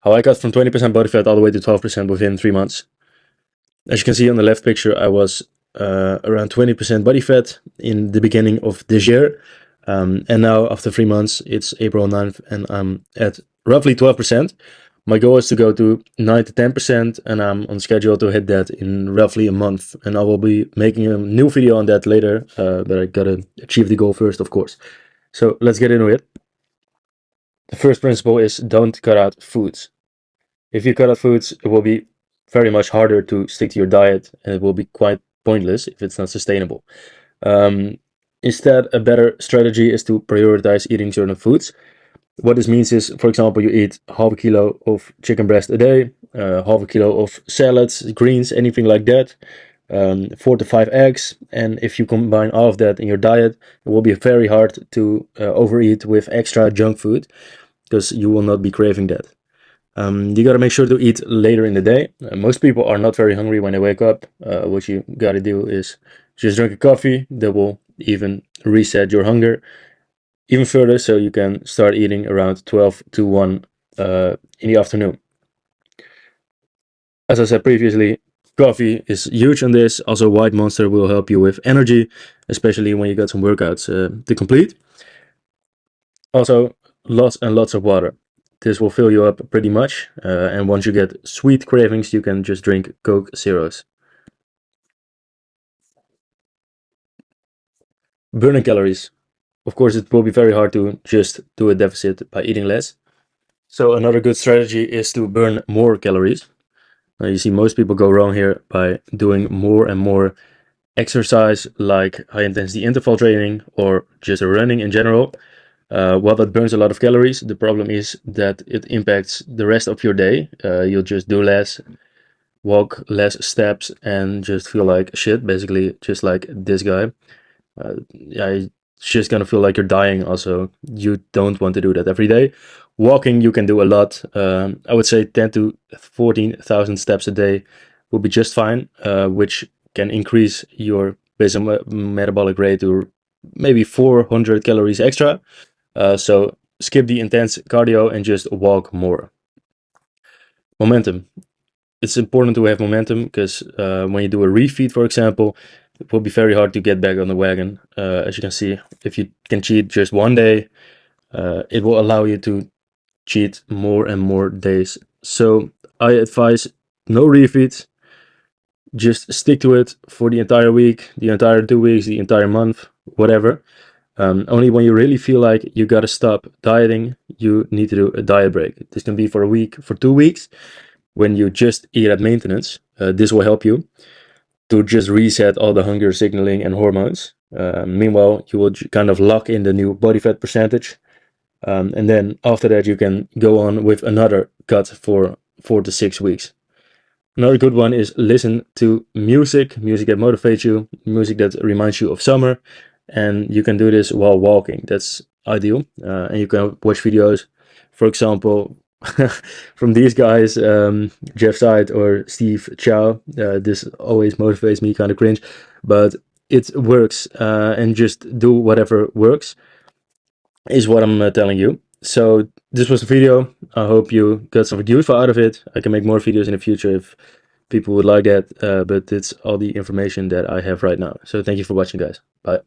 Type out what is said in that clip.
How I got from 20% body fat all the way to 12% within 3 months. As you can see on the left picture, I was around 20% body fat in the beginning of this year. And now after 3 months, it's April 9th and I'm at roughly 12%. My goal is to go to 9 to 10% and I'm on schedule to hit that in roughly a month. And I will be making a new video on that later, but I gotta achieve the goal first, of course. So let's get into it. The first principle is don't cut out foods. If you cut out foods, it will be very much harder to stick to your diet and it will be quite pointless if it's not sustainable. Instead, a better strategy is to prioritize eating certain foods. What this means is, for example, you eat half a kilo of chicken breast a day, half a kilo of salads, greens, anything like that, 4 to 5 eggs. And if you combine all of that in your diet, it will be very hard to overeat with extra junk food because you will not be craving that. You gotta make sure to eat later in the day. Most people are not very hungry when they wake up. What you gotta do is just drink a coffee that will even reset your hunger even further, so you can start eating around 12 to 1 in the afternoon. As I said previously, coffee is huge on this. Also, White Monster will help you with energy, especially when you got some workouts to complete. Also, lots and lots of water. This will fill you up pretty much, and once you get sweet cravings, you can just drink Coke Zeros. Burning calories. Of course, it will be very hard to just do a deficit by eating less. So another good strategy is to burn more calories. You see most people go wrong here by doing more and more exercise, like high intensity interval training or just running in general. While that burns a lot of calories, the problem is that it impacts the rest of your day. You'll just do less, walk less steps, and just feel like shit, basically, just like this guy. Yeah, it's just gonna feel like you're dying. Also, you don't want to do that every day. Walking, you can do a lot. I would say 10 to 14,000 steps a day will be just fine, which can increase your basal metabolic rate to maybe 400 calories extra. So skip the intense cardio and just walk more. Momentum. It's important to have momentum because when you do a refeed, for example, it will be very hard to get back on the wagon. As you can see, if you can cheat just one day, it will allow you to cheat more and more days. So I advise no refeeds. Just stick to it for the entire week, the entire 2 weeks, the entire month, whatever. Only when you really feel like you gotta stop dieting, you need to do a diet break. This can be for a week, for 2 weeks, when you just eat at maintenance. This will help you to just reset all the hunger signaling and hormones. Meanwhile, you will kind of lock in the new body fat percentage. And then after that, you can go on with another cut for 4 to 6 weeks. Another good one is listen to music that motivates you, music that reminds you of summer. And you can do this while walking. That's ideal. And you can watch videos, for example, from these guys, Jeff Seid or Steve Chow. This always motivates me, kind of cringe, but it works. And just do whatever works is what I'm telling you. So this was the video. I hope you got something useful out of it. I can make more videos in the future if people would like that, but it's all the information that I have right now. So thank you for watching, guys. Bye.